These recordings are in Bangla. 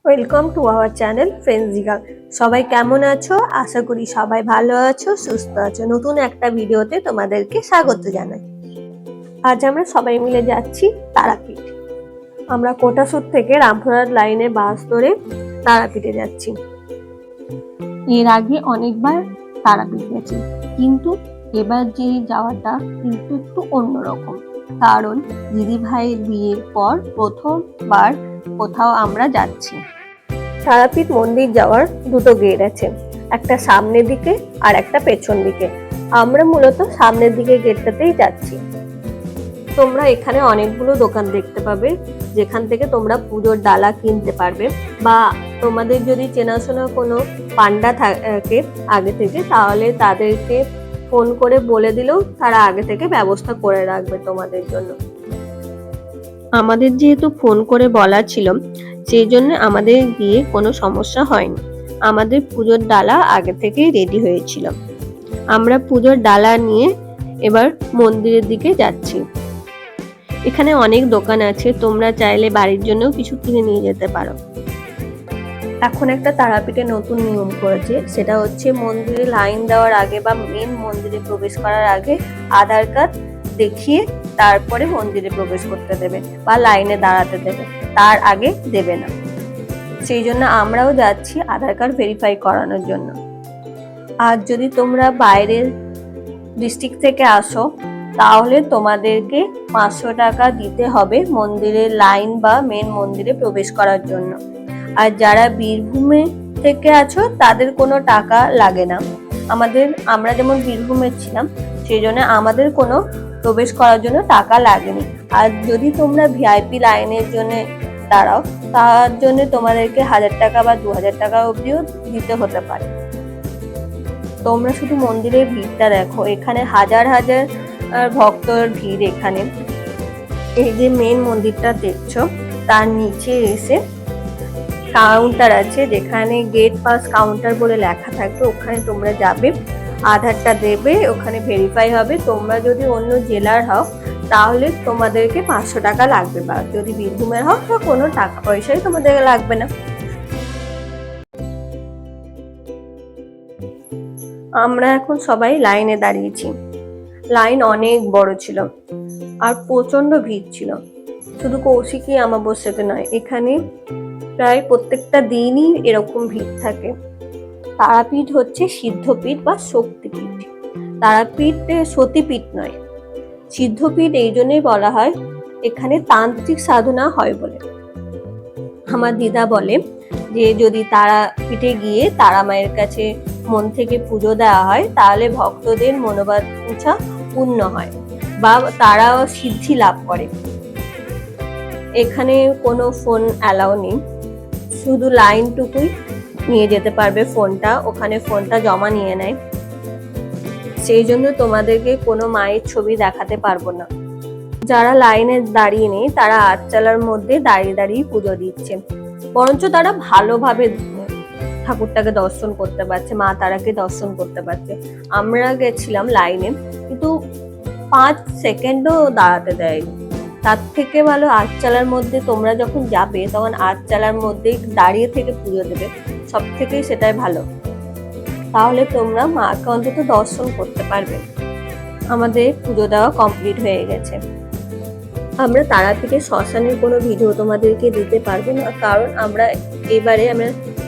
ওয়েলকাম টু আওয়ার চ্যানেল ফ্রেন্ডজিকা। সবাই কেমন আছো? আশা করি সবাই ভালো আছো, সুস্থ আছো। নতুন একটা ভিডিওতে তোমাদেরকে স্বাগত জানাই। আজ আমরা সবাই মিলে যাচ্ছি তারাপীঠ। আমরা কোটাসুর থেকে রামপুরহাট লাইনে বাস ধরে তারাপীঠে যাচ্ছি। এর আগে অনেকবার তারাপীঠ গেছি, কিন্তু এবার যে যাওয়াটা কিন্তু একটু অন্যরকম। কারণ দিদি ভাইয়ের বিয়ের পর প্রথমবার কোথাও আমরা যাচ্ছি। তারাপীঠ মন্দির যাওয়ার দুটো গেট আছে, একটা সামনের দিকে আর একটা পেছন দিকে। আমরা মূলত সামনের দিকে গেটটাতেই যাচ্ছি। তোমরা এখানে অনেকগুলো দোকান দেখতে পাবে, যেখান থেকে তোমরা পুজোর ডালা কিনতে পারবে, বা তোমাদের যদি চেনাশোনা কোনো পান্ডা থাকে আগে থেকে, তাহলে তাদেরকে ফোন করে বলে দিলেও তারা আগে থেকে ব্যবস্থা করে রাখবে তোমাদের জন্য। আমাদের যেহেতু ফোন করে বলা ছিল, সেই জন্য আমাদের গিয়ে কোনো সমস্যা হয়নি। আমাদের পুজোর ডালা আগে থেকেই রেডি হয়েছিল। আমরা পুজোর ডালা নিয়ে এবার মন্দিরের দিকে যাচ্ছি। এখানে অনেক দোকান আছে, তোমরা চাইলে বাড়ির জন্য কিছু কিনে নিয়ে যেতে পারো। এখন একটা তারাপীঠে নতুন নিয়ম করেছে, সেটা হচ্ছে মন্দিরে লাইন দেওয়ার আগে বা মেন মন্দিরে প্রবেশ করার আগে আধার কার্ড দেখিয়ে তারপরে মন্দিরে প্রবেশ করতে দেবে বা লাইনে দাঁড়াতে দেবে, তার আগে দেবে না। সেই জন্য আমরাও যাচ্ছি আধার কার্ড ভেরিফাই করানোর জন্য। আর যদি তোমরা বাইরের ডিস্ট্রিক্ট থেকে আসো, তাহলে তোমাদেরকে 500 টাকা দিতে হবে মন্দিরের লাইন বা মেন মন্দিরে প্রবেশ করার জন্য। আর যারা বীরভূমে থেকে আছো তাদের কোনো টাকা লাগে না। আমরা যেমন বীরভূমে ছিলাম, সেই জন্য আমাদের কোনো প্রবেশ করার জন্য টাকা লাগেনি। আর যদি তোমরা ভিআইপি লাইনের জন্য দাঁড়াও, তার জন্য তোমাদেরকে 1000 টাকা বা 2000 টাকা অবধিও দিতে হতে পারে। তোমরা শুধু মন্দিরের ভিড়টা দেখো, এখানে হাজার হাজার ভক্তর ভিড়। এখানে এই যে মেন মন্দিরটা দেখছো, তার নিচে এসে কাউন্টার আছে, যেখানে গেট পাস কাউন্টার বলে লেখা থাকবে। ওখানে তোমরা যাবে, আধারটা দেবে, ওখানে ভেরিফাই হবে। তোমরা যদি অন্য জেলার হও, তাহলে তোমাদেরকে 500 টাকা লাগবে, বা যদি বীরভূমের হও তো কোনো টাকা পয়সাই তোমাদের লাগবে না। আমরা এখন সবাই লাইনে দাঁড়িয়েছি। লাইন অনেক বড় ছিল আর প্রচন্ড ভিড় ছিল। শুধু কৌশিকী অমাবস্যাতে নয়, এখানে প্রায় প্রত্যেকটা দিনই এরকম ভিড় থাকে। তারাপীঠ হচ্ছে সিদ্ধপীঠ বা শক্তিপীঠ। তারাপীঠ সতীপীঠ নয়, সিদ্ধপীঠ এই জন্যই বলা হয়, এখানে তান্ত্রিক সাধনা হয় বলে। আমার দিদা বলে যে যদি তারাপীঠে গিয়ে তারা মায়ের কাছে মন থেকে পুজো দেওয়া হয়, তাহলে ভক্তদের মনোবাঞ্ছা পূর্ণ হয় বা তারা সিদ্ধি লাভ করে। এখানে কোনো ফোন অ্যালাউ নেই, শুধু লাইনটুকুই নিয়ে যেতে পারবে ফোনটা, ওখানে ফোনটা জমা নিয়ে নেয়। সেই জন্য তোমাদেরকে কোনো মায়ের ছবি দেখাতে পারবো না। যারা লাইনে দাঁড়িয়ে নেই, তারা আটচালার মধ্যে দাঁড়িয়ে দাঁড়িয়ে পুজো দিচ্ছে, বরঞ্চ তারা ভালোভাবে ঠাকুরটাকে দর্শন করতে পারছে, মা তারাকে দর্শন করতে পারছে। আমরা গেছিলাম লাইনে, কিন্তু 5 সেকেন্ডও দাঁড়াতে দেয়নি। তার থেকে ভালো আটচালার মধ্যে তোমরা যখন যাবে, তখন আটচালার মধ্যে দাঁড়িয়ে থেকে পুজো দেবে, সব থেকেই সেটাই ভালো। তাহলে তোমরা মাকে অন্তত দর্শন করতে পারবে। আমাদের পুজো দেওয়া কমপ্লিট হয়ে গেছে। আমরা তারাপীঠের শ্মশানের কোনো ভিডিও তোমাদেরকে দিতে পারবো না, কারণ আমরা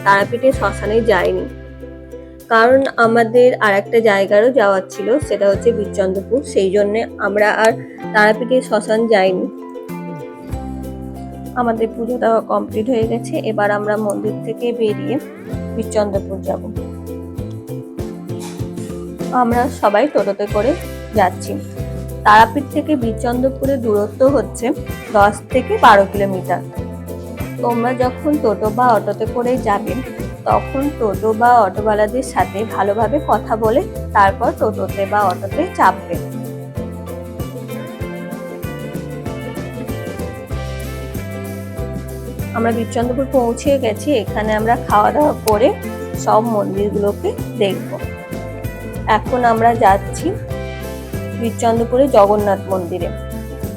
তারাপীঠের শ্মশানে যাইনি। কারণ আমাদের আর একটা জায়গারও যাওয়ার ছিল, সেটা হচ্ছে বীরচন্দ্রপুর। সেই জন্য আমরা আর তারাপীঠের শ্মশান যাইনি। আমাদের পুজো দেওয়া কমপ্লিট হয়ে গেছে। এবার আমরা মন্দির থেকে বেরিয়ে বীরচন্দ্রপুর যাব। আমরা সবাই টোটোতে করে যাচ্ছি। তারাপীঠ থেকে বীরচন্দ্রপুরের দূরত্ব হচ্ছে 10 থেকে 12 কিলোমিটার। তোমরা যখন টোটো বা অটোতে করে যাবে, তখন টোটো বা অটোওয়ালাদের সাথে ভালোভাবে কথা বলে তারপর টোটোতে বা অটোতে চাপবে। আমরা বীরচন্দ্রপুর পৌঁছে গেছি। এখানে আমরা খাওয়া দাওয়া করে সব মন্দিরগুলোকে দেখব। এখন আমরা যাচ্ছি বীরচন্দ্রপুরে জগন্নাথ মন্দিরে।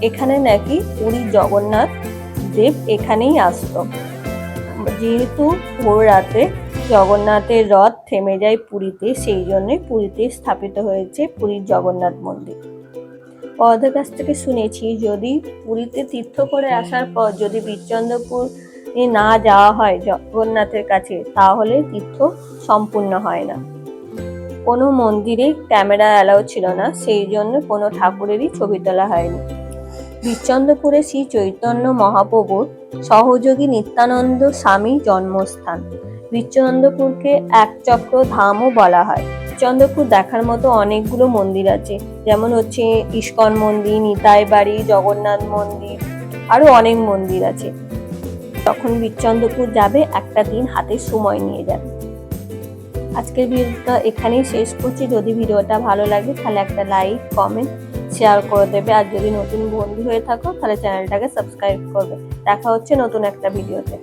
এখানে নাকি পুরীর জগন্নাথ দেব এখানেই আসতো, যেহেতু ভোর রাতে জগন্নাথের রথ থেমে যায় পুরীতে, সেই জন্যই পুরীতে স্থাপিত হয়েছে পুরীর জগন্নাথ মন্দির। বড়দের কাছ থেকে শুনেছি যদি পুরীতে তীর্থ করে আসার পর যদি বীরচন্দ্রপুর না যাওয়া হয় জগন্নাথের কাছে, তাহলে তীর্থ সম্পূর্ণ হয় না। কোনো মন্দিরে ক্যামেরা অ্যালাউ ছিল না, সেই জন্য কোনো ঠাকুরেরই ছবি তোলা হয়নি। বীরচন্দ্রপুরে শ্রী চৈতন্য মহাপ্রভুর সহযোগী নিত্যানন্দ স্বামী জন্মস্থান। বীরচন্দ্রপুরকে একচক্র ধামও বলা হয়। বীরচন্দ্রপুর দেখার মতো অনেকগুলো মন্দির আছে, যেমন হচ্ছে ইস্কন মন্দির, নিতাই বাড়ি, জগন্নাথ মন্দির, আরো অনেক মন্দির আছে। যখন বীরচন্দ্রপুর যাবে একটা দিন হাতে সময় নিয়ে যাবে। আজকের ভিডিওটা এখানেই শেষ করছি। যদি ভিডিওটা ভালো লাগে তাহলে একটা লাইক, কমেন্ট, শেয়ার করে দেবে। আর যদি নতুন বন্ধু হয়ে থাকো তাহলে চ্যানেলটাকে সাবস্ক্রাইব করবে। দেখা হচ্ছে নতুন একটা ভিডিওতে।